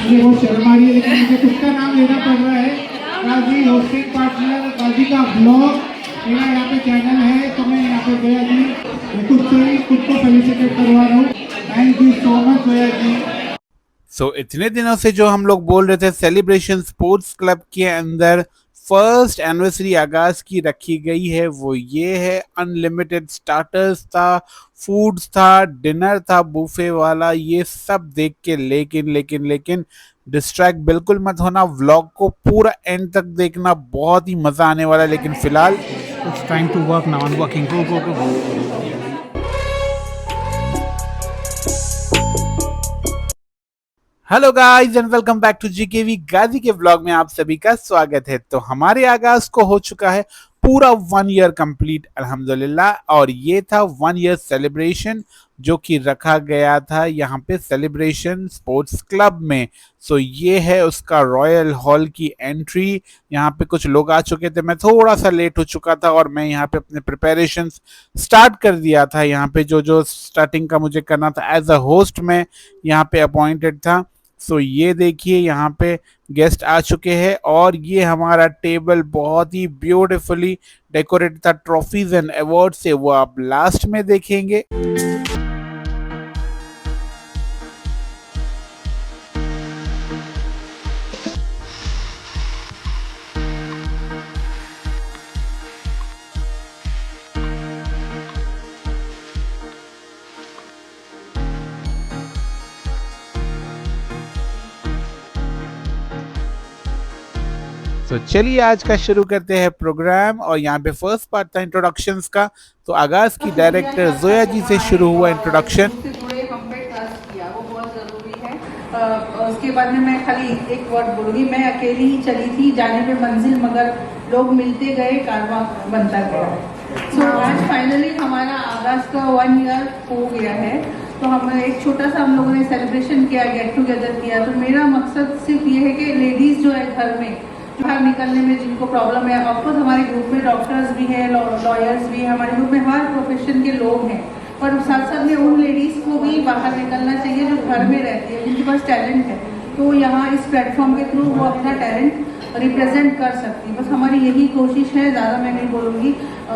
मुझे बहुत शर्म आ रही है, लेकिन मुझे खुद का नाम लेना पड़ रहा है। गाजी होस्टिंग पार्टनर, गाजी का ब्लॉग मेरा यहाँ पे चैनल है, तो मैं यहाँ पे जोया जी मैं खुद से ही खुद को फेलिसिटेट करवा रहा हूँ। Thank you so much Zoya ji. इतने दिनों से जो हम लोग बोल रहे थे सेलिब्रेशन स्पोर्ट्स क्लब के अंदर फर्स्ट एनिवर्सरी आगाज की रखी गई है, वो ये है। अनलिमिटेड स्टार्टर्स था, फूड्स था, डिनर था बुफे वाला, ये सब देख के लेकिन डिस्ट्रैक्ट बिल्कुल मत होना। व्लॉग को पूरा एंड तक देखना, बहुत ही मजा आने वाला है। लेकिन फिलहाल it's time to work now, I am working, go go go. Hello guys and welcome back to GKV Ghazi के व्लॉग में आप सभी का स्वागत है। तो हमारे आगाज को हो चुका है पूरा 1 ईयर कंप्लीट अल्हम्दुलिल्लाह, और ये था 1 ईयर सेलिब्रेशन जो कि रखा गया था यहाँ पे सेलिब्रेशन स्पोर्ट्स क्लब में। ये है उसका रॉयल हॉल की एंट्री। यहाँ पे कुछ लोग आ चुके थे, मैं थोड़ा सा लेट हो चुका था और मैं यहाँ पे अपने प्रिपरेशन स्टार्ट कर दिया था। यहाँ पे जो जो स्टार्टिंग का मुझे करना था एज अ होस्ट मैं यहाँ पे अपॉइंटेड था। ये देखिए यहाँ पे गेस्ट आ चुके हैं और ये हमारा टेबल बहुत ही ब्यूटीफुली डेकोरेट था ट्रॉफीज एंड अवार्ड से, वो आप लास्ट में देखेंगे। चलिए आज का शुरू करते हैं प्रोग्राम। और यहाँ पे फर्स्ट पार्ट था इंट्रोडक्शंस का, तो आगाज की डायरेक्टर जोया जी से शुरू हुआ इंट्रोडक्शन। उसके बाद में मैं खाली एक वर्ड बोलूँगी, मैं अकेली ही चली थी जाने पे मंजिल, मगर लोग मिलते गए, कारवां बनता गया। आज फाइनली हमारा आगाज का 1 ईयर हो गया है। तो हम एक छोटा सा हम लोगों ने सेलिब्रेशन किया, गेट टुगेदर किया। तो मेरा मकसद सिर्फ ये है कि लेडीज़ जो है घर में बाहर निकलने में जिनको प्रॉब्लम है, ऑफकोर्स हमारे ग्रुप में डॉक्टर्स भी हैं, लॉयर्स भी हैं, हमारे ग्रुप में हर प्रोफेशन के लोग हैं, पर साथ साथ में उन लेडीज़ को भी बाहर निकलना चाहिए जो घर में रहती है, जिनके पास टैलेंट है। तो यहाँ इस प्लेटफॉर्म के थ्रू वो अपना टैलेंट रिप्रेजेंट कर सकती है। बस हमारी यही कोशिश है, ज़्यादा मैं नहीं बोलूँगी।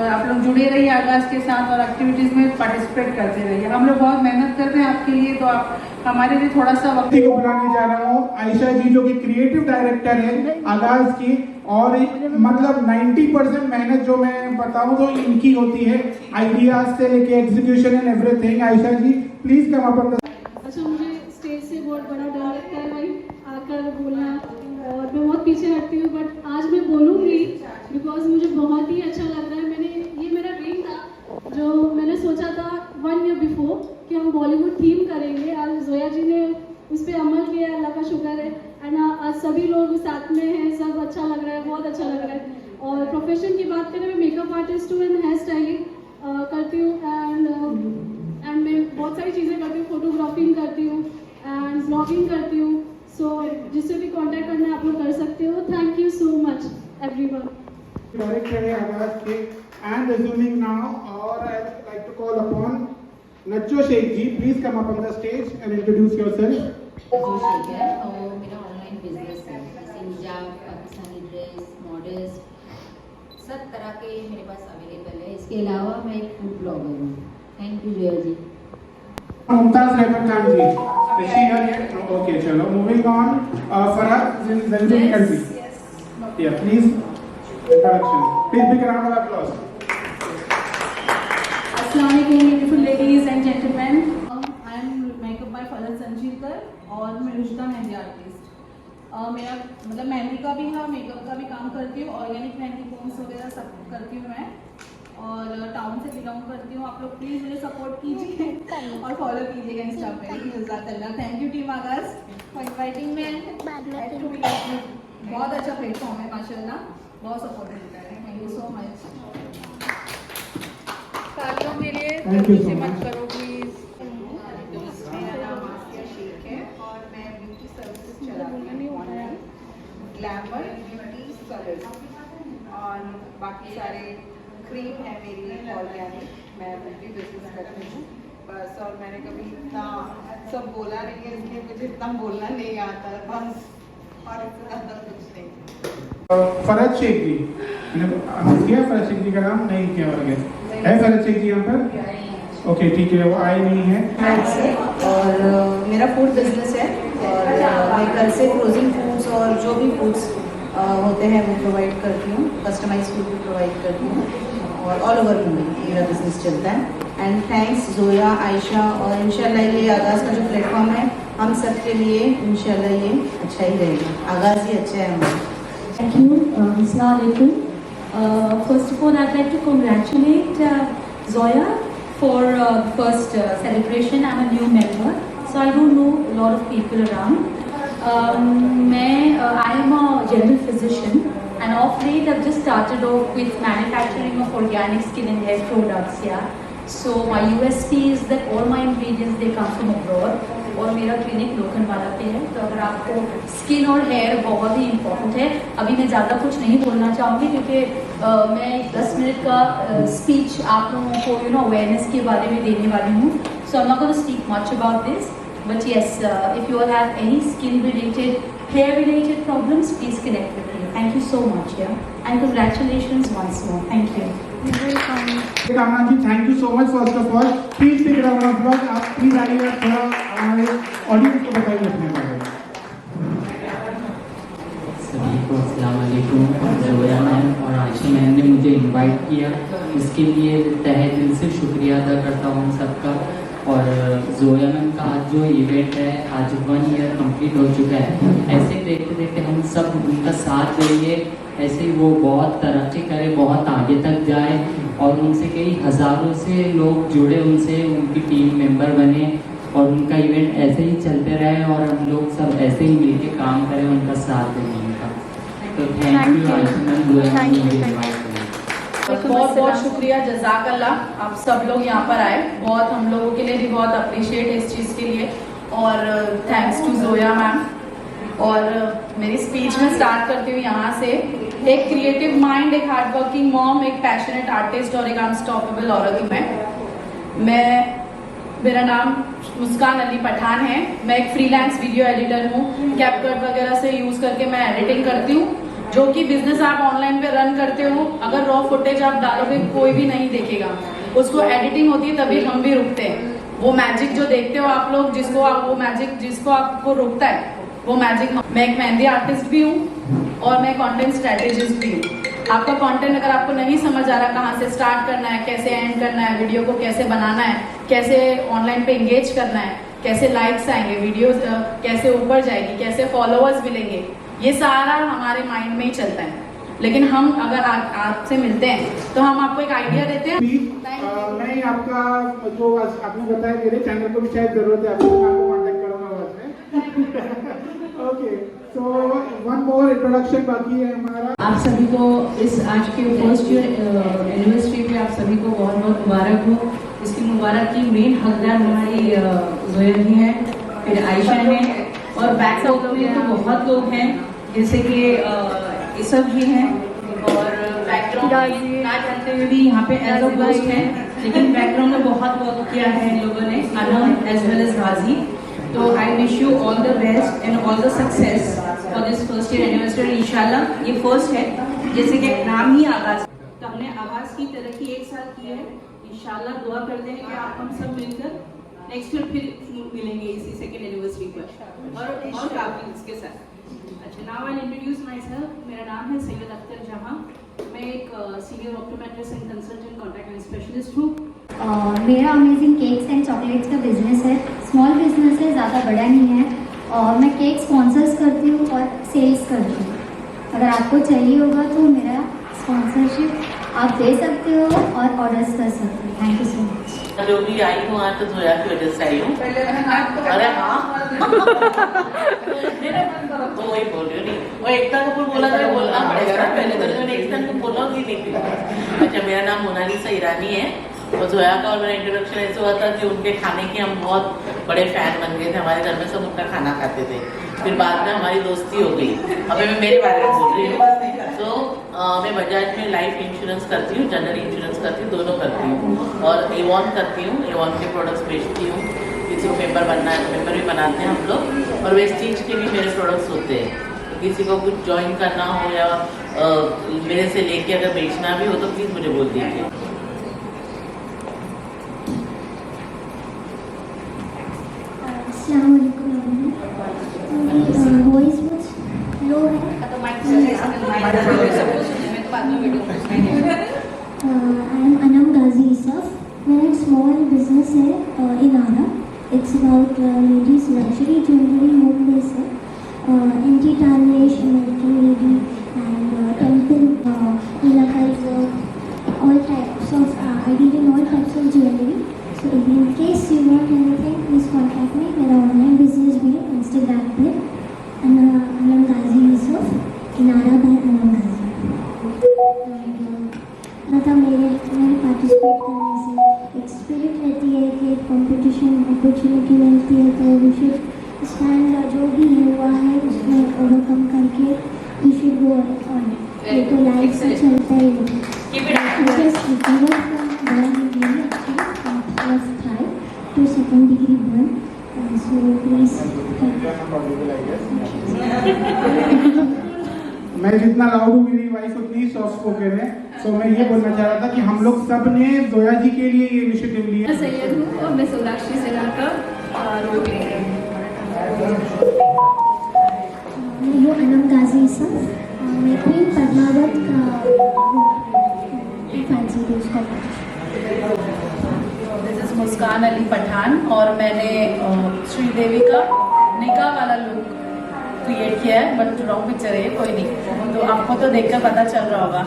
आप लोग जुड़े रहिए आगाज के साथ और एक्टिविटीज़ में पार्टिसिपेट करते रहिए। हम लोग बहुत मेहनत करते हैं आपके लिए, तो आप हमारे लिए थोड़ा सा वक्त को बुलाने जा रहा हूँ आयशा जी, जो कि क्रिएटिव डायरेक्टर है आगाज की। और मतलब 90% मेहनत जो मैं बताऊँ तो इनकी होती है, आइडियाज से लेके execution and everything. Aisha ji please come up. अच्छा, मुझे स्टेज से बहुत बड़ा डर लगता है भाई, आकर बोलना, और मैं बहुत पीछे हटती हूँ, बट आज मैं बोलूँगी बिकॉज मुझे बहुत ही अच्छा लग रहा है। ये मेरा ड्रीम था, जो मैंने सोचा था 1 ईयर बिफोर कि हम बॉलीवुड थीम करेंगे। आज जोया जी ने उस पर अमल किया, अल्लाह का शुक्र है। एंड आज सभी लोग साथ में हैं, सब अच्छा लग रहा है, बहुत अच्छा लग रहा है। और प्रोफेशन की बात करें, मैं मेकअप आर्टिस्ट हूँ एंड हेयर स्टाइलिंग करती हूँ, एंड मैं बहुत सारी चीज़ें करती हूँ, फोटोग्राफिंग करती हूँ एंड ब्लॉगिंग करती हूँ। जिससे भी कांटेक्ट करना है आप लोग कर सकते हो। Thank you so much everyone. Director है आगाज के एंड अज्यूमिंग नाउ, और I would like to call upon Najjo Shaikh ji, please come up on the stage and introduce yourself. Najjo Shaikh है और मेरा ऑनलाइन बिजनेस है, जैसे हिजाब, पाकिस्तानी ड्रेस, मॉडल्स, सब तरह के मेरे पास अवेलेबल है। इसके अलावा मैं एक फूड ब्लॉगर हूँ। Thank you Jaya ji. Mumtaz Rahmat Khan ji, okay चलो मूविंग ऑन। फरहद जंजीर कल्बी, या please introduction, please big round of applause. अस्सलाम वालेकुम beautiful ladies and gentleman, I am makeup by Farhad Sanjeekar और मैं रुजदा मेहंदी आर्टिस्ट। मेरा मतलब मेहंदी का भी है, मेकअप का भी काम करती हूँ, ऑर्गेनिक मेहंदी कोन्स वगैरह सब करती हूँ मैं, और टाउन से बिलोंग करती हूँ। आप लोग प्लीज़ मुझे सपोर्ट कीजिए और फॉलो कीजिएगा इंस्टा पे। जज़ाकल्लाह। थैंक यू टीम आगाज फॉर इनवाइटिंग मी। बहुत अच्छा प्लेटफॉर्म है माशाल्लाह, बहुत सपोर्ट मिलता है। Thank you so much. तालियों के लिए Thank you जल्दी so से मत much. करो प्लीज। मेरा नाम आसिया शेख है और मैं ब्यूटी सर्विसेज चलाती हूँ ऑनलाइन, ग्लैमर ब्यूटी सर्विस, और बाकी सारे क्रीम है मेरी ऑर्गेनिक। मैं ब्यूटी बिजनेस करती हूँ बस, और मैंने कभी इतना सब बोला नहीं है, इसलिए मुझे इतना बोलना नहीं आता है बस, और इससे ज़्यादा कुछ नहीं। फरज शेख जी, हम किया फरज शेख जी का नाम नहीं किया और है फरज शेख जी यहाँ पर? ओके ठीक है, वो आए नहीं है। और मेरा फूड बिजनेस है और मैं घर से फ्रोजन फूड्स और जो भी फूड्स होते हैं वो प्रोवाइड करती हूँ, कस्टमाइज फूड भी प्रोवाइड करती हूँ और ऑल ओवर मुंबई मेरा बिजनेस चलता है। एंड थैंक्स जोया, आयशा, और इंशाल्लाह ये आगाज़ का जो प्लेटफॉर्म है हम सब के लिए इंशाल्लाह ये अच्छा ही रहेगा, आगाज़ ही अच्छा है हमारा। Thank you. Assalamu alaikum. First of all, I'd like to congratulate Zoya for first celebration. I'm a new member, so I don't know a lot of people around. I am a general physician, and of late I've just started off with manufacturing of organic skin and hair products. Yeah. So my USP is that all my ingredients they come from abroad. और मेरा clinic Lokhandwala पे है, तो अगर आपको skin और hair बहुत ही important है। अभी मैं ज़्यादा कुछ नहीं बोलना चाहूँगी क्योंकि मैं 10 मिनट का स्पीच आप लोगों को अवेयरनेस के बारे में देने वाली हूँ। So I am not going to speak much about this, but yes, if you all have any skin related, hair related problems, please connect with me. Thank you so much, and congratulations once more. Thank you. Kamna ji, thank you so much first of all. Please take round of applause. आप please आइए, थोड़ा हमारे audience को बताइए अपने बारे में। सभी को अस्सलाम वालेकुम। जोया मैम और आयशा मैम ने मुझे इनवाइट किया, इसके लिए तहे दिल से शुक्रिया अदा करता हूँ सबका। और जोया मैम का आज जो इवेंट है, आज 1 ईयर कंप्लीट हो चुका है। ऐसे देखते देखते हम सब उनका साथ देंगे, ऐसे ही वो बहुत तरक्की करे, बहुत आगे तक जाए और उनसे कई हज़ारों से लोग जुड़े, उनसे उनकी टीम मेंबर बने और उनका इवेंट ऐसे ही चलते रहे और हम लोग सब ऐसे ही मिलके काम करें, उनका साथ दें उनका। तो thank you Ayesha ma'am, Zoya ma'am ने मुझे इनवाइट किया। बहुत बहुत शुक्रिया, जज़ाकल्लाह, आप सब लोग यहाँ पर आए, बहुत हम लोगों के लिए भी बहुत अप्रिशिएट है इस चीज़ के लिए। और थैंक्स टू जोया मैम। और मेरी स्पीच में स्टार्ट करती हूँ यहाँ से। एक क्रिएटिव माइंड, एक हार्ड वर्किंग मॉम, एक पैशनेट आर्टिस्ट और एक अनस्टॉपेबल औरत हूँ मैं। मेरा नाम मुस्कान अली पठान है। मैं एक फ्रीलांस वीडियो एडिटर हूँ। कैपकट वगैरह से यूज़ करके मैं एडिटिंग करती हूँ। जो कि बिजनेस आप ऑनलाइन पे रन करते हो, अगर रॉ फुटेज आप डालोगे कोई भी नहीं देखेगा, उसको एडिटिंग होती है तभी हम भी रुकते हैं। वो मैजिक जो देखते हो आप लोग, जिसको आपको रुकता है वो मैजिक। मैं एक मेहंदी आर्टिस्ट भी हूँ और मैं कंटेंट स्ट्रेटेजिस्ट भी हूँ। आपका कंटेंट अगर आपको नहीं समझ आ रहा कहाँ से स्टार्ट करना है, कैसे एंड करना है, वीडियो को कैसे बनाना है, कैसे ऑनलाइन पे इंगेज करना है, कैसे लाइक्स आएंगे, वीडियो कैसे ऊपर जाएगी, कैसे फॉलोअर्स मिलेंगे, ये सारा हमारे माइंड में ही चलता है। लेकिन हम अगर आपसे मिलते हैं तो हम आपको एक आइडिया देते हैं। मैं आपका जो आपने बताया, मेरे चैनल को भी शायद जरूरत है, आपको कांटेक्ट करूंगा बाद में। Okay, so one more introduction बाकी है हमारा। आप सभी को इस आज के फर्स्ट ईयर एनिवर्सरी पे आप सभी को बहुत बहुत मुबारक हो। इसकी मुबारक की मेन हकदार हमारी जोया जी हैं, फिर आयशा है और बैकग्राउंड में तो बहुत लोग हैं जैसे कि इसब जी हैं और बैकग्राउंड ना जानते हुए भी यहाँ पे एज अ होस्ट हैं, लेकिन बैकग्राउंड में बहुत वर्क किया है इन लोगों ने, अनम एज वेल एज राजी। तो I wish you all the best and all the success for this first year anniversary. इंशाल्लाह ये फर्स्ट है, जैसे कि नाम ही आगाज, तो हमने आगाज की तरक्की 1 साल की है। इंशाल्लाह दुआ करते हैं कि आप हम सब मिलकर नेक्स्ट ईयर फिर मिलेंगे इसी सेकेंड एनिवर्सरी पर और काफी इसके साथ। अच्छा, now I introduce my self. मेरा नाम है सैयद अख्तर जहां। मैं एक senior optometrist and consultant contact lens specialist हूँ। मेरा अमेजिंग केक्स एंड चॉकलेट्स का बिजनेस है। स्मॉल बिजनेस है, ज़्यादा बड़ा नहीं है। और मैं केक स्पॉन्सर्स करती हूँ और सेल्स करती हूँ। अगर आपको चाहिए होगा तो मेरा स्पॉन्सरशिप आप दे सकते हो और ऑर्डर्स कर सकते हो। Thank you so much. जो भी आई हूँ आज तो जोया की वजह से आई हूँ। अरे हाँ तो वही बोल रही हूँ, नहीं वो एकता कपूर बोला तो बोलना पड़ेगा ना, पहले तो मैंने एकता को बोला भी नहीं थी। अच्छा, मेरा नाम मोनालिसा ईरानी है और जोया का और मेरा इंट्रोडक्शन ऐसे हुआ था कि उनके खाने के हम बहुत बड़े फैन बन गए थे। हमारे घर में सब उनका खाना खाते थे, फिर बाद में हमारी दोस्ती हो गई। अभी मैं मेरे बारे में बोल रही हूँ। तो मैं बजाज में लाइफ इंश्योरेंस करती हूँ, जनरल इंश्योरेंस करती हूँ, दोनों करती हूँ और एवॉन करती हूँ, एवॉन के प्रोडक्ट्स बेचती हूँ। किसी को मेंबर बनना है तो मेंबर भी बनाते हैं हम लोग, और वेस्टीज के भी मेरे प्रोडक्ट्स होते हैं। तो किसी को कुछ ज्वाइन करना हो या मेरे से लेके अगर बेचना भी हो तो प्लीज़ मुझे बोल दीजिए। वॉइस लो है। I am Anam Ghazi Yusuf. मेरा एक स्मॉल बिजनेस है in Arrah. It's about ladies luxury jewellery, home base है। Anti tarnish, American lady and temple, नीलाकल work, all types of I deal in all types of jewelry. So in case you want anything, please contact me. मेरा online business भी है Instagram पे, Anam Ghazi Yusuf, Inara bye Anam गाजी। मतलब मेरे participate करने से एक स्पिरिट रहती है कि कंपटीशन अपॉर्चुनिटी मिलती है, तो वी शुड स्टैंड, जो भी हुआ है उसमें ओवरकम करके वी शुड गो ऑन। ये तो लाइफ से चलता ही है। to second degree burn, so please मैं जितना लाउड हूँ मेरी वाइफ उतनी सॉफ्ट स्पोकन है। सो मैं ये बोलना चाह रहा था कि हम लोग सब ने जोया जी के लिए ये इनिशिएटिव लिया। सैयद हूँ और मैं सोनाक्षी से लाकर वो अनम गाजी यूसुफ, मैं क्वीन पद्मावत का फैंसी यूज करता हूँ। दिस इज मुस्कान अली पठान और मैंने श्रीदेवी का निकाह वाला लुक क्रिएट किया है, बट रॉन्ग पिक्चर है, कोई नहीं, तो आपको तो देखकर पता चल रहा होगा।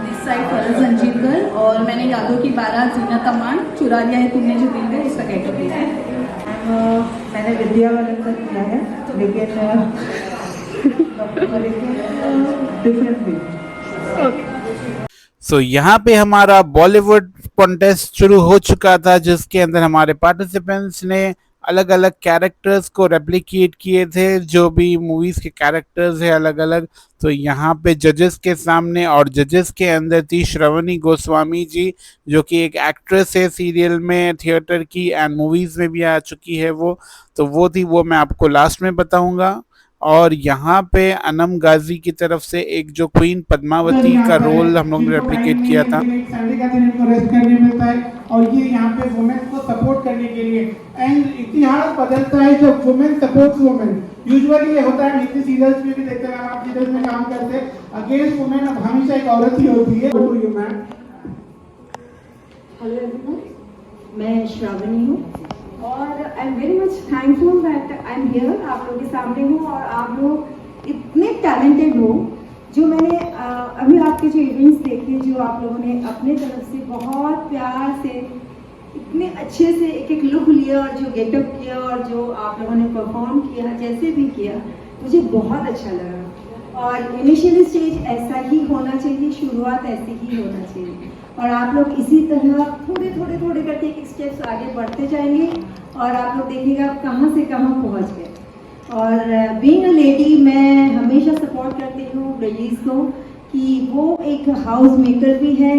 दिस साइड फरज अंजीरकर और मैंने यादों की 12 जीना तमान, चुरा लिया है तुमने जो दिल है, इसका गेटअप लिया है। मैंने विद्या वालन का किया है, लेकिन सो यहाँ पे हमारा बॉलीवुड कॉन्टेस्ट शुरू हो चुका था, जिसके अंदर हमारे पार्टिसिपेंट्स ने अलग अलग कैरेक्टर्स को रेप्लिकेट किए थे, जो भी मूवीज के कैरेक्टर्स है अलग अलग। तो यहाँ पे जजेस के सामने, और जजेस के अंदर थी श्रवणी गोस्वामी जी, जो कि एक एक्ट्रेस है सीरियल में, थिएटर की एंड मूवीज में भी आ चुकी है वो थी, वो मैं आपको लास्ट में बताऊंगा। और यहाँ पे अनम गाजी की तरफ से एक जो क्वीन पद्मावती का रोल हम लोग ने रेप्लिकेट किया था। सैटरडे का दिन इनको रेस्ट करने मिलता है, और ये यहाँ पे वुमेन को सपोर्ट करने के लिए, एंड इतिहास बदलता है जब वुमेन सपोर्ट्स वुमेन। यूजुअली ये होता है, हिंदी सीरियल्स में भी देखते हैं, आप सीरियल्स में काम करते हैं, अगेंस्ट वुमेन अब हमेशा एक औरत ही होती है। हेलो एवरीवन, मैं श्रावणी हूँ और I am very much thankful that I am here, आप लोगों के सामने हूँ और आप लोग इतने टैलेंटेड हो। जो मैंने अभी आपके जो इवेंट्स देखे, जो आप लोगों ने अपने तरफ से बहुत प्यार से इतने अच्छे से एक एक लुक लिया और जो गेटअप किया और जो आप लोगों ने परफॉर्म किया, जैसे भी किया, मुझे बहुत अच्छा लगा। और इनिशियल स्टेज ऐसा ही होना चाहिए, शुरुआत ऐसे ही होना चाहिए, और आप लोग इसी तरह थोड़े थोड़े थोड़े करके एक स्टेप्स आगे बढ़ते जाएंगे और आप लोग देखिएगा आप कहाँ से कहाँ पहुँच गए। और बीइंग अ लेडी, मैं हमेशा सपोर्ट करती हूँ लेडीज़ को कि वो एक हाउस मेकर भी है,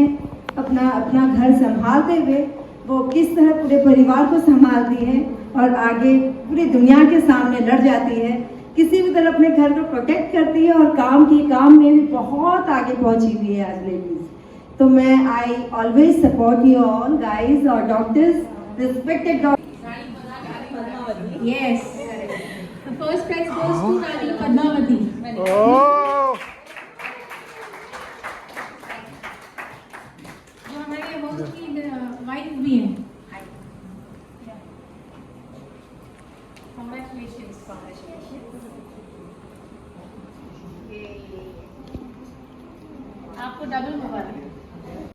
अपना घर संभालते हुए वो किस तरह पूरे परिवार को संभालती है और आगे पूरी दुनिया के सामने लड़ जाती है, किसी भी तरह अपने घर को प्रोटेक्ट करती है और काम में भी बहुत आगे पहुंची हुई है आज लेडीज। तो मैं I always support you all guys और doctors, respected doctor. Yes, first prize goes to Rani Padmavati. जो हमारे होस्ट की वाइफ भी है। आपको डबल मुबारक।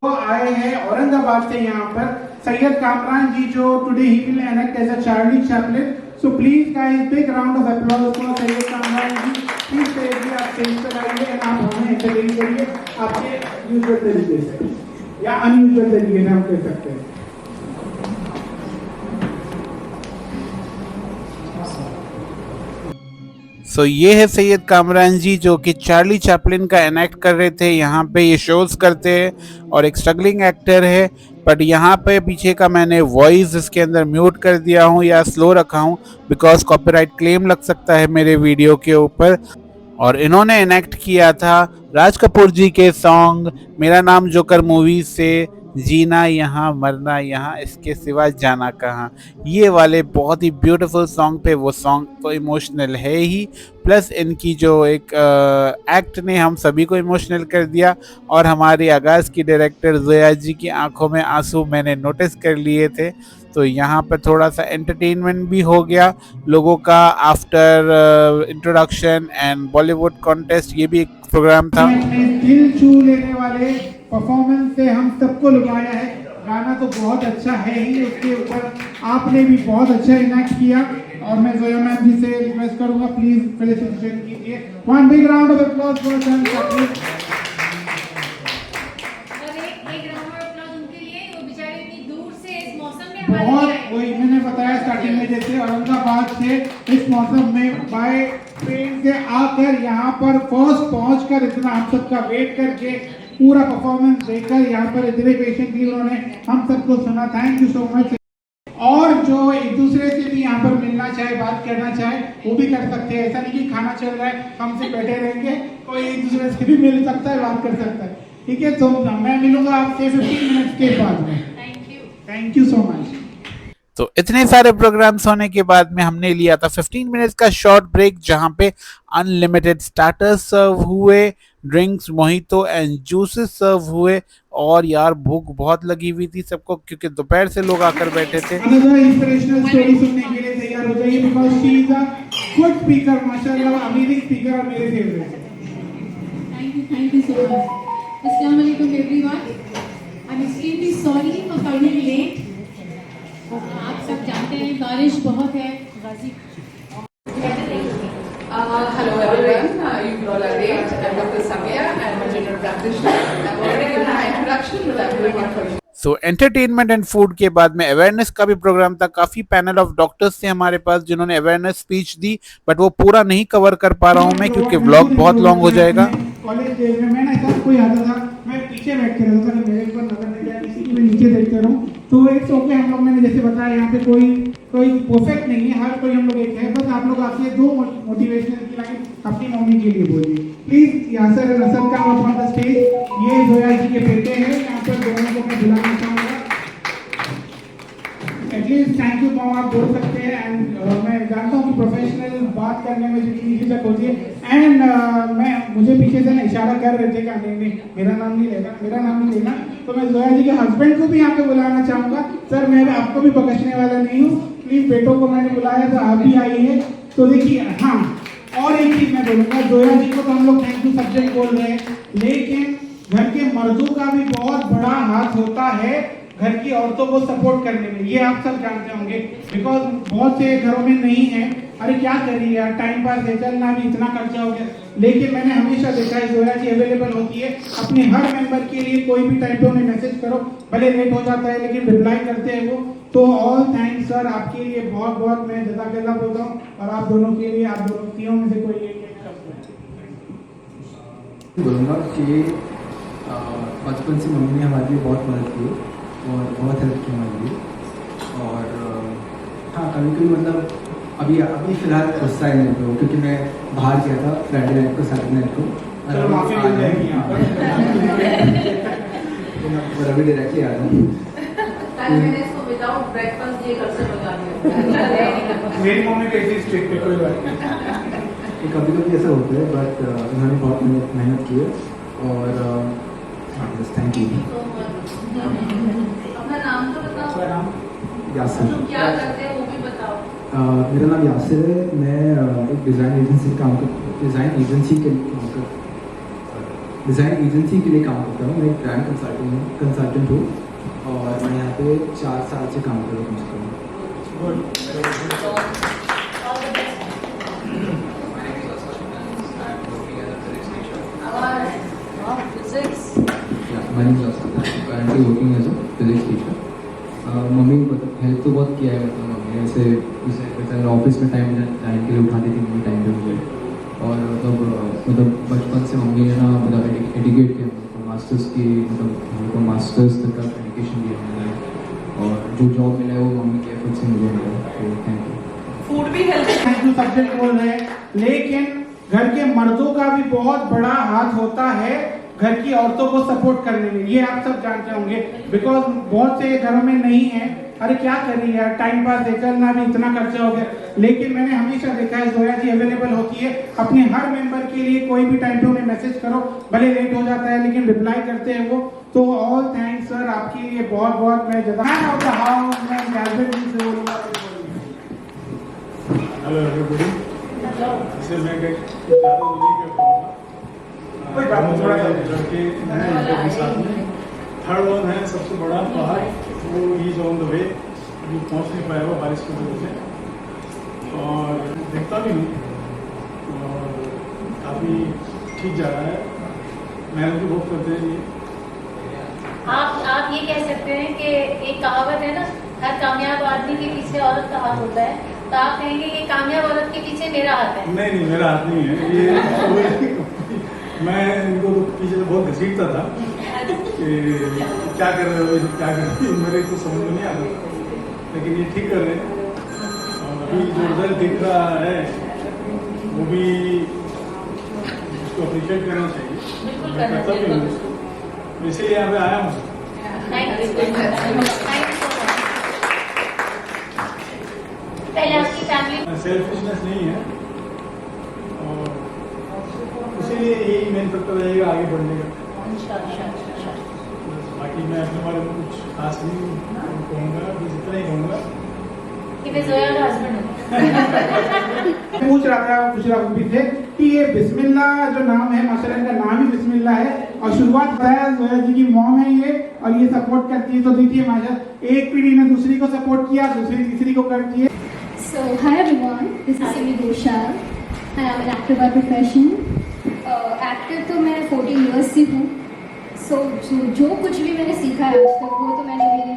तो आए हैं औरंगाबाद से यहाँ पर सैयद कामरान जी, जो today he will enact as a Charlie Chaplin. So please guys, big round of applause for Syed Kamran ji. Please Syed ji, आप स्टेज पर आइए एंड आप हमें एंटरटेन करिए आपके यूजुअल तरीके से या अनयूजुअल तरीके से, हम कह सकते हैं। सो ये है सैयद कामरान जी जो कि चार्ली चैपलिन का एनेक्ट कर रहे थे। यहाँ पे ये शोज करते हैं और एक स्ट्रगलिंग एक्टर है। बट यहाँ पे पीछे का मैंने वॉइस इसके अंदर म्यूट कर दिया हूँ या स्लो रखा हूँ बिकॉज कॉपीराइट क्लेम लग सकता है मेरे वीडियो के ऊपर। और इन्होंने एनेक्ट किया था राज कपूर जी के सॉन्ग मेरा नाम जोकर मूवी से, जीना यहाँ मरना यहाँ इसके सिवा जाना कहाँ। ये वाले बहुत ही ब्यूटीफुल सॉन्ग पे, वो सॉन्ग तो इमोशनल है ही, प्लस इनकी जो एक एक्ट ने हम सभी को इमोशनल कर दिया। और हमारे आगाज़ की डायरेक्टर जोया जी की आंखों में आंसू मैंने नोटिस कर लिए थे। तो यहाँ पर थोड़ा सा एंटरटेनमेंट भी हो गया लोगों का after introduction and Bollywood contest. ये भी एक प्रोग्राम था। दिल छू लेने वाले परफॉर्मेंस से हम सबको लुभाया है। गाना तो बहुत अच्छा है ही, उसके ऊपर आपने भी बहुत अच्छा इनैक्ट किया। और मैं जोया मैम जी से रिक्वेस्ट करूंगा प्लीज फेलिसिटेशन कीजिए। One big round of applause for Zoya Chaplin. बहुत वही मैंने बताया स्टार्टिंग में, जैसे औरंगाबाद से इस मौसम में बाय ट्रेन से आकर यहाँ पर फर्स्ट पहुंचकर इतना हम सबका वेट करके पूरा परफॉर्मेंस देकर यहाँ पर इतने पेशेंटली उन्होंने हम सबको सुना। Thank you so much. और जो एक दूसरे से भी यहाँ पर मिलना चाहे, बात करना चाहे, वो भी कर सकते हैं। ऐसा नहीं कि खाना चल रहा है हमसे बैठे रहेंगे, कोई एक दूसरे से भी मिल सकता है, बात कर सकता है। ठीक है, तो मैं मिलूंगा आपसे 15 मिनट के बाद में। Thank you so much. तो इतने सारे प्रोग्राम्स होने के बाद में हमने लिया था 15 मिनट्स का शॉर्ट ब्रेक, जहां पे अनलिमिटेड स्टार्टर्स सर्व हुए, ड्रिंक्स, मोहितो एंड जूसेस सर्व हुए। और यार भूख बहुत लगी हुई थी सबको क्योंकि दोपहर से लोग आकर बैठे थे। इंस्पिरेशनल स्टोरी सुनने के लिए तैयार हो जाइए because she is a good speaker, माशाल्लाह, अमेजिंग स्पीकर और मेरे favourite. Thank you so much. Assalamualaikum everyone. I'm extremely sorry for coming late. आप सब जानते हैं बारिश बहुत है गाजी। Hello everyone, you all are late. I'm Dr. Samia. I'm a general practitioner. I've already given my introduction, but I'm doing it for you. So entertainment and food के बाद में अवेयरनेस का भी प्रोग्राम था। काफी पैनल ऑफ डॉक्टर्स थे हमारे पास जिन्होंने अवेयरनेस स्पीच दी, बट वो पूरा नहीं कवर कर पा रहा हूँ मैं क्योंकि व्लॉग बहुत लॉन्ग हो जाएगा। कॉलेज डेज में मैं ना ऐसा कोई आता था, मैं पीछे बैठ के रहता था कि मेरे ऊपर नजर नहीं जाए, किसी की मैं नीचे देखते रहूं। तो एक ओके, हम लोग मैंने जैसे बताया यहाँ पे कोई परफेक्ट नहीं है, हर कोई हम लोग एक है। बस आप लोग आपसे दो मोटिवेशनल की लाइन अपनी मम्मी के लिए बोलिए प्लीज। यासर रसल का ऑन द स्टेज, ये जोया जी के बेटे हैं, यहाँ पर दोनों को मैं बुलाना चाहूँगा। एटलीस्ट थैंक यू मॉम आप बोल सकते हैं। एंड मैं जानता हूँ कि प्रोफेशनल बात करने में जितनी झिझक होती है। एंड मुझे पीछे से ना इशारा कर रहे थे कि नहीं मेरा नाम नहीं लेना। तो मैं जोया जी के हस्बैंड को भी यहाँ पे बुलाना चाहूँगा। सर मैं आपको भी बख्शने वाला नहीं हूँ, प्लीज बेटों को मैंने बुलाया तो आप भी आइए। तो देखिए, हाँ, और एक चीज मैं बोलूँगा, जोया जी को तो हम लोग थैंक यू सब्जेक्ट बोल रहे हैं, लेकिन घर के मर्दों का भी बहुत बड़ा हाथ होता है घर की औरतों को सपोर्ट करने में। ये आप सब जानते होंगे बिकॉज बहुत से घरों में नहीं है। अरे क्या करिए यार, टाइम पास है, चलना भी इतना खर्चा हो गया। लेकिन मैंने हमेशा देखा है जोया जी अवेलेबल होती है अपने हर मेंबर के लिए। कोई भी टाइम पे उन्हें मैसेज करो, भले लेट हो जाता है लेकिन रिप्लाई करते हैं वो। तो ऑल थैंक्स सर, आपके लिए बहुत बहुत मैं जज़ाकल्लाह बोलता हूँ। और आप दोनों के लिए, आप दोनों तीनों में से कोई एक बोलूँगा कि बचपन से मम्मी ने हमारे लिए बहुत मदद की और बहुत हेल्प की हमारे लिए। और हाँ, कभी कभी मतलब अभी फिलहाल गुस्सा ही नहीं हो क्योंकि मैं बाहर गया था फ्राइडे नाइट को, सैटरडे नाइट को, और अभी डायरेक्टली आ रहा हूँ। विदाउट ब्रेकफास्ट ये घर से बजा दिया। मेरी मम्मी कैसी स्ट्रिक्ट है, कोई बात नहीं। कभी कभी ऐसा होता है, बट उन्होंने बहुत मेहनत की है। और थैंक यू। अपना नाम तो बताओ। यासिर। तुम क्या करते हो वो भी बताओ। मेरा नाम यासिर है। मैं एक डिज़ाइन एजेंसी के लिए काम करता हूँ। मैं एक ब्रांड कंसल्टेंट हूँ और मैं यहाँ पे 4 साल से काम कर रहा हूँ। currently working as a physics teacher. Mummy help तो बहुत किया है, मतलब मम्मी ऐसे ऑफिस में टाइम के लिए उठाती थी, मम्मी टाइम पे मुझे और मतलब बचपन से मम्मी ने ना मतलब एडुकेट किया हमको मास्टर्स की, मतलब हमको मास्टर्स तक का एजुकेशन दिया उन्होंने, और जो जॉब मिला है वो मम्मी के एफर्ट से मुझे मिला। तो थैंक यू। फूड भी हेल्दी थैंक यू सब्जेक्ट बोल रहे हैं, लेकिन घर के मर्दों का भी बहुत बड़ा हाथ होता है घर की औरतों को सपोर्ट करने में, ये आप सब जानते होंगे, बिकॉज बहुत से घरों में नहीं है, अरे क्या करिए यार, टाइम पास है, चलना भी इतना खर्चा हो गया। लेकिन मैंने हमेशा देखा है जोया जी अवेलेबल होती है अपने हर मेंबर के लिए, कोई भी टाइम पे उन्हें मैसेज करो, भले लेट हो जाता है लेकिन रिप्लाई करते हैं वो। तो ऑल थैंक्स सर, आपके लिए बहुत बहुत मैं जज़ा ऑफ द हाउस मैं गैलरी से बोलूंगा। हेलो एवरीबॉडी, इसे मैं कुछ ज़्यादा तो नहीं कर पाऊँगा, कोई बात नहीं, थोड़ा सा लड़के साथ में। थर्ड वन है सबसे बड़ा पहाड़, वो इज ऑन द वे, अभी पहुँच नहीं पाया हुआ बारिश की वजह से, और देखता भी हूँ और काफ़ी ठीक जा रहा है, मेहनत भी बहुत करते हैं ये। आप ये कह सकते हैं कि एक कहावत है ना, हर कामयाब आदमी के पीछे औरत का हाथ होता है, तो आप कहेंगे कि कामयाब औरत के पीछे मेरा हाथ है? नहीं नहीं, मेरा हाथ नहीं है ये। मैं इनको तो पीछे से बहुत घसीटता था कि क्या कर रहे हो, क्या कर रहे हो, मेरे को समझ में नहीं आता, लेकिन ये ठीक कर रहे हैं। और अभी जो रिजल्ट दिख रहा है वो भी उसको अप्रिशिएट करना चाहिए, मैं करता भी हूँ उसको, इसीलिए यहाँ पे आया हूँ। पहले आपकी फैमिली सेल्फिशनेस नहीं है, और इसीलिए यही मेन फैक्टर रहेगा आगे बढ़ने का। बाकी मैं अपने बारे में कुछ खास नहीं कहूँगा, बस इतना ही कहूँगा कि मैं जोया का हस्बैंड हूँ। पूछ रहा था भी थे कि ये बिस्मिल्लाह जो नाम है, माशाल्लाह इनका नाम ही बिस्मिल्लाह है, और शुरुआत बताया जोया जी की मॉम है ये, और ये सपोर्ट करती है। तो देखिए माशाल्लाह, एक पीढ़ी ने दूसरी को सपोर्ट किया, दूसरी तीसरी को करती है। So, hi everyone, this is Simi Ghoshal and I'm an actor by profession. Actor तो मैं 14 years से हूँ। So, जो कुछ भी मैंने सीखा है आज तक, वो तो मैंने मेरे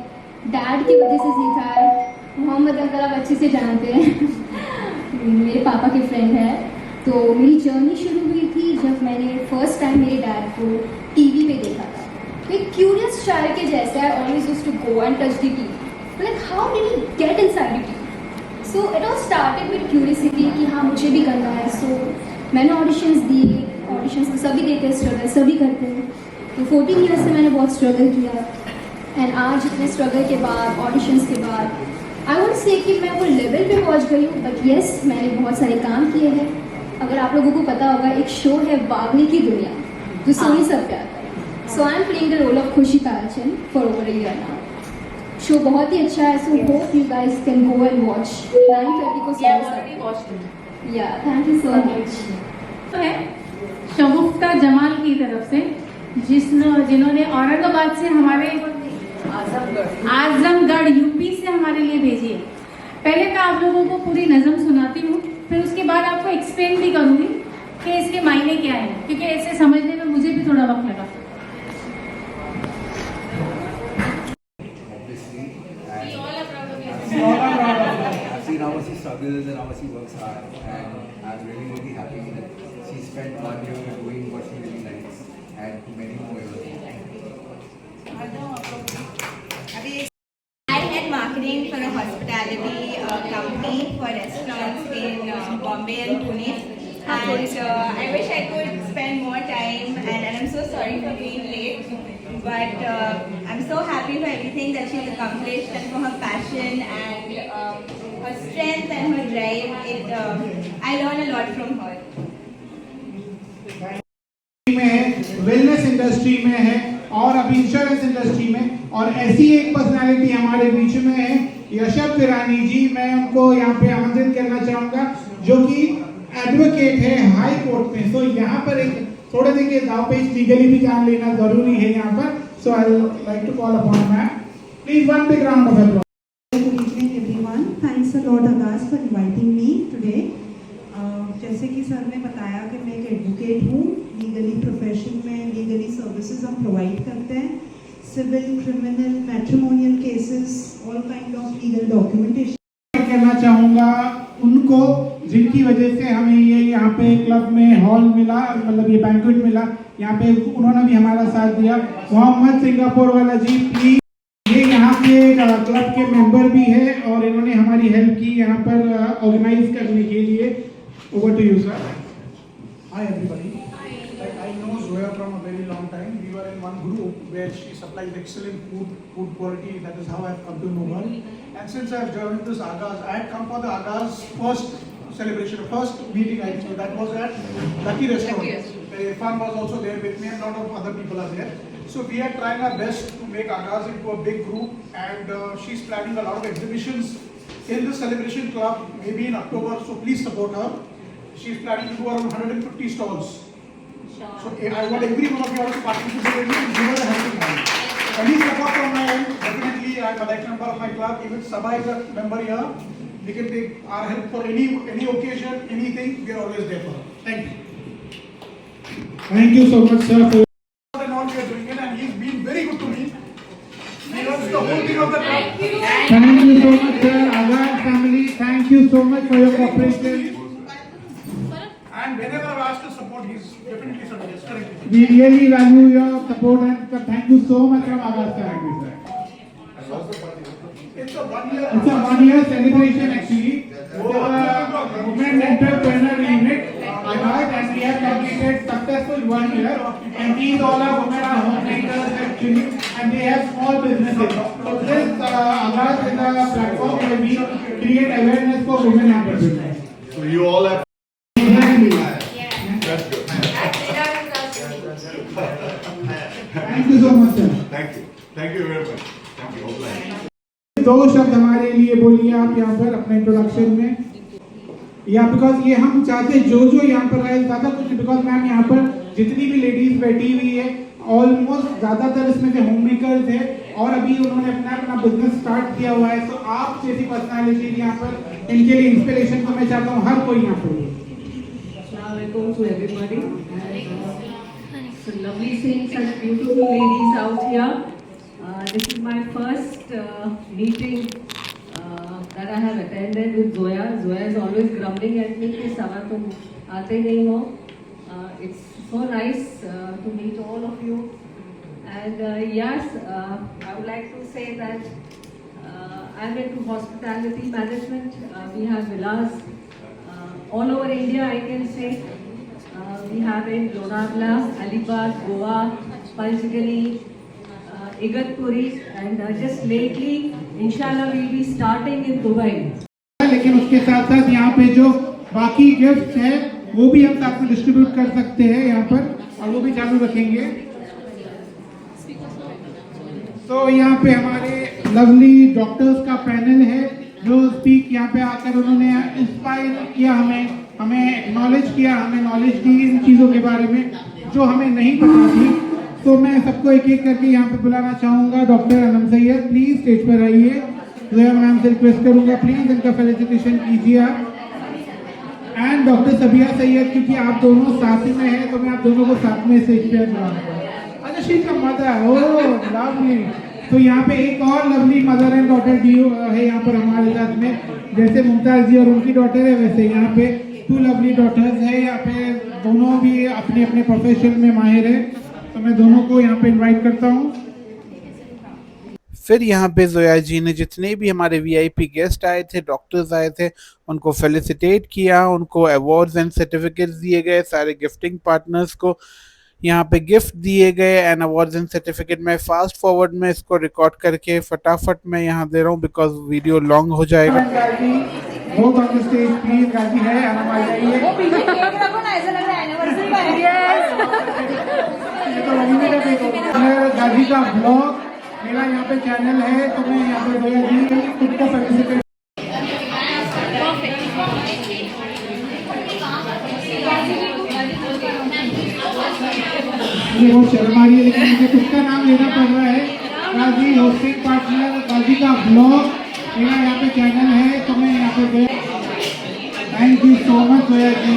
डैड की वजह से सीखा है। मोहम्मद अंकल आप अच्छे से जानते हैं मेरे पापा के फ्रेंड है। तो मेरी जर्नी शुरू हुई थी जब मैंने फर्स्ट टाइम मेरे डैड को टीवी में देखा था। एक क्यूरियस चाइल्ड के जैसे I always used to go and touch the TV, like how did he get inside the TV. So it all started with curiosity कि हाँ मुझे भी करना है। सो मैंने ऑडिशंस दिए, ऑडिशंस तो सभी देते हैं, स्ट्रगल सभी करते हैं। तो 14 ईयर्स से मैंने बहुत स्ट्रगल किया, एंड आज इतने स्ट्रगल के बाद, ऑडिशंस के बाद, आई वुड से कि मैं वो लेवल पे पहुंच गई हूँ, बट येस मैंने बहुत सारे काम किए हैं। अगर आप लोगों को पता होगा, एक शो है बागनी की दुनिया जो सोनी सब पे आता है। So I am playing the role of Khushi Tarachand for over a year now. Show बहुत ही अच्छा है, so hope you guys can go and watch 9:30 को। या थैंक यू सो मच। है शगुफ्ता जमाल की तरफ से, जिन्होंने औरंगाबाद से हमारे आजमगढ़ यूपी से हमारे लिए भेजी है। पहले मैं आप लोगों को पूरी नज़म सुनाती हूँ, फिर उसके बाद आपको एक्सप्लेन भी करूँगी कि इसके मायने क्या हैं, क्योंकि इसे समझने में मुझे भी थोड़ा वक्त लगा। Ravasi struggles and Ravasi works hard, and I'm really, really happy that she spent 1 year doing what she really likes, and many more years. I had marketing for a hospitality company for restaurants in Bombay and Pune, and I wish I could spend more time, and I'm so sorry for being late, but I'm so happy for everything that she's accomplished and for her passion and her strength and her drive. I learn a lot from her. Wellness industry में है और अभी insurance industry में, और ऐसी एक personality हमारे बीच में है यशब विरानी जी। मैं उनको यहाँ पे आमंत्रित करना चाहूँगा, जो कि एडवोकेट है हाई कोर्ट में। सो यहाँ पर एक थोड़े देखिए दाव पेच लीगली भी जान लेना जरूरी है यहाँ पर। So I like to call upon ma'am, please one big round of applause. Good evening everyone. Thanks a lot Agas for inviting me today. जैसे कि सर ने बताया कि मैं एक एडवोकेट हूँ, लीगली प्रोफेशन में लीगली सर्विसेज हम प्रोवाइड करते हैं, civil, criminal, matrimonial cases, all kind of legal documentation. करना चाहूँगा उनको जिनकी वजह से हमें ये यहाँ पे क्लब में हॉल मिला, मतलब ये बैंक्वेट मिला, यहाँ पे उन्होंने भी हमारा साथ दिया। मोहम्मद सिंगापुर वाला जी प्लीज, ये यहाँ के क्लब के मेंबर भी है और इन्होंने हमारी हेल्प की यहाँ पर ऑर्गेनाइज करने के लिए। Over to you sir. Hi everybody. I know Zoya from a very long time. We were in one group where she supplied excellent food quality. That is how I have come to know her. And since I have joined this Agaz, I had come for the Agaz first celebration, first meeting I think. That was at Lucky Restaurant. Irfan was also there with me and a lot of other people are there. So we are trying our best to make Agaz into a big group, and she's planning a lot of exhibitions in the celebration club maybe in October. So please support her. She's planning to do around 150 stalls. So I want every one of you to participate in it and give her a helping hand. Any support from my end, definitely I am a direct member of my club. Even Sabha is a member here. We can take our help for any occasion, anything. We are always there for her. Thank you. Thank you so much sir for And all we are doing it, and he's been very good to me. He runs the whole thing of the club. Thank you so much sir. Agaz family, thank you so much for your cooperation. And whenever I've asked to support, he's definitely supported. Yes, correct. We really value your support and thank you so much from Agaz family sir. It's a 1 year. It's a 1 year celebration actually. Women entrepreneur unit Agaz, and we have completed successful 1 year. And these all are women are homemakers actually, and they have small businesses. So this Agaz is a platform where we create awareness for women entrepreneurs. So you all have. That's good. Thank you so much sir. Thank you. Thank you very much. Thank you. दो शब्द हमारे लिए बोलिए आप यहाँ पर अपने introduction में, या बिकॉज ये हम चाहते जो यहाँ पर आए ज़्यादा कुछ, बिकॉज मैम यहाँ पर जितनी भी लेडीज बैठी हुई है ऑलमोस्ट ज़्यादातर इसमें से होम मेकर्स है और अभी उन्होंने अपना बिजनेस स्टार्ट किया हुआ है। तो आप जैसी पर्सनालिटी यहाँ पर इनके लिए इंस्पिरेशन को मैं चाहता हूँ हर कोई यहाँ पर। Assalamualaikum to everybody. It's lovely seeing such beautiful ladies out here. This is my first meeting that I have attended with Zoya. Zoya is always grumbling at me कि सवा तुम आते नहीं हो. It's so nice to meet all of you. And yes, I would like to say that I'm into hospitality management. We have villas all over India, I can say. We have in Lonavala, Alibag, Goa, Panchgali, Igatpuri, and just lately, inshallah, we'll be starting in Dubai. लेकिन उसके साथ साथ यहाँ पे जो बाकी gifts हैं वो भी हम साथ में डिस्ट्रीब्यूट कर सकते हैं यहाँ पर, और वो भी चालू रखेंगे। तो यहाँ पे हमारे लवली डॉक्टर्स का पैनल है जो स्पीक यहाँ पे आकर उन्होंने इंस्पायर किया, हमें एक्नॉलेज किया, हमें नॉलेज दी इन चीज़ों के बारे में जो हमें नहीं पता थी। तो मैं सबको एक एक करके यहाँ पे बुलाना चाहूँगा। Doctor Anam Syed please stage पर आइए। जोया मैम से रिक्वेस्ट करूँगा प्लीज़ इनका फेलिसिटेशन कीजिए आप। एंड डॉक्टर सबिया सैयद, क्योंकि आप दोनों साथ में हैं तो मैं आप दोनों को साथ में स्टेज पर बुलाऊँगा। अच्छा शी का मदर, ओह लवली। तो यहाँ पे एक और lovely mother and daughter due है यहाँ पर हमारे साथ में, जैसे मुमताज़ जी और उनकी डॉटर है वैसे यहाँ पे 2 लवली डॉटर्स है। यहाँ पे दोनों भी अपने अपने प्रोफेशन में माहिर है, तो मैं दोनों को यहाँ पे इनवाइट करता हूँ। फिर यहाँ पे जोया जी ने जितने भी हमारे वीआईपी गेस्ट आए थे, डॉक्टर्स आए थे, उनको फेलिसिटेट किया, उनको अवार्ड्स एंड सर्टिफिकेट्स दिए गए। सारे गिफ्टिंग पार्टनर्स को यहाँ पे गिफ्ट दिए गए एंड अवार्ड्स एंड सर्टिफिकेट। मैं फास्ट फॉरवर्ड में इसको रिकॉर्ड करके फटाफट मैं यहाँ दे रहा हूँ बिकॉज वीडियो लॉन्ग हो जाएगा। गाजी का ब्लॉग मेरा यहाँ पे चैनल है, तो मैं यहाँ पे जोया जी खुद को फेलिसिटेट। मुझे बहुत शर्म आ रही है लेकिन मुझे खुद का नाम लेना पड़ रहा है। गाजी होस्टिंग पार्टनर गाजी का ब्लॉग मेरा यहाँ पे चैनल है, तो मैं यहाँ पे Zoya. Thank you so much Zoya ji.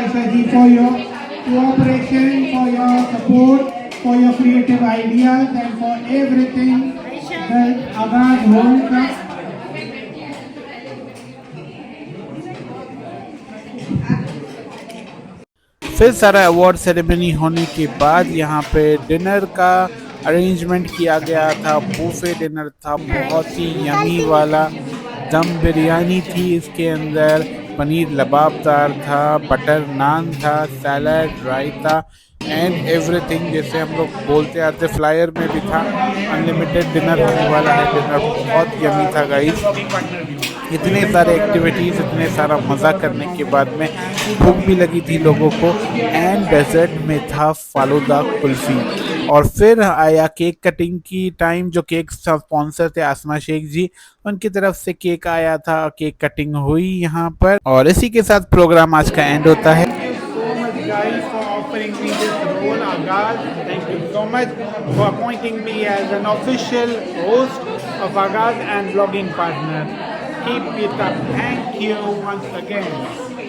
Aisha ji, for your cooperation, for your support, for your creative ideas, and for everything that Agaz holds up. फिर सारा अवार्ड सेरेमनी होने के बाद यहाँ पे डिनर का अरेंजमेंट किया गया था। बूफे डिनर था, बहुत ही यमी वाला। दम बिरयानी थी, इसके अंदर पनीर लबाबदार था, बटर नान था, सैलड, रायता एंड एवरीथिंग, जैसे हम लोग बोलते आते फ्लायर में भी था। अनलिमिटेड डिनर होने वाला है। डिनर बहुत यमी था गाइस। इतने सारे एक्टिविटीज़, इतने सारा मज़ा करने के बाद में भूख भी लगी थी लोगों को। एंड डेजर्ट में था फालूदा कुल्फ़ी। और फिर आया केक कटिंग की टाइम। जो केक स्पॉन्सर थे आसमा शेख जी, उनकी तरफ से केक आया था, केक कटिंग हुई यहाँ पर। और इसी के साथ प्रोग्राम आज का एंड होता है। Guys, for offering me this role, Agaz. Thank you so much for appointing me as an official host of Agaz and vlogging partner. Keep it up. Thank you once again.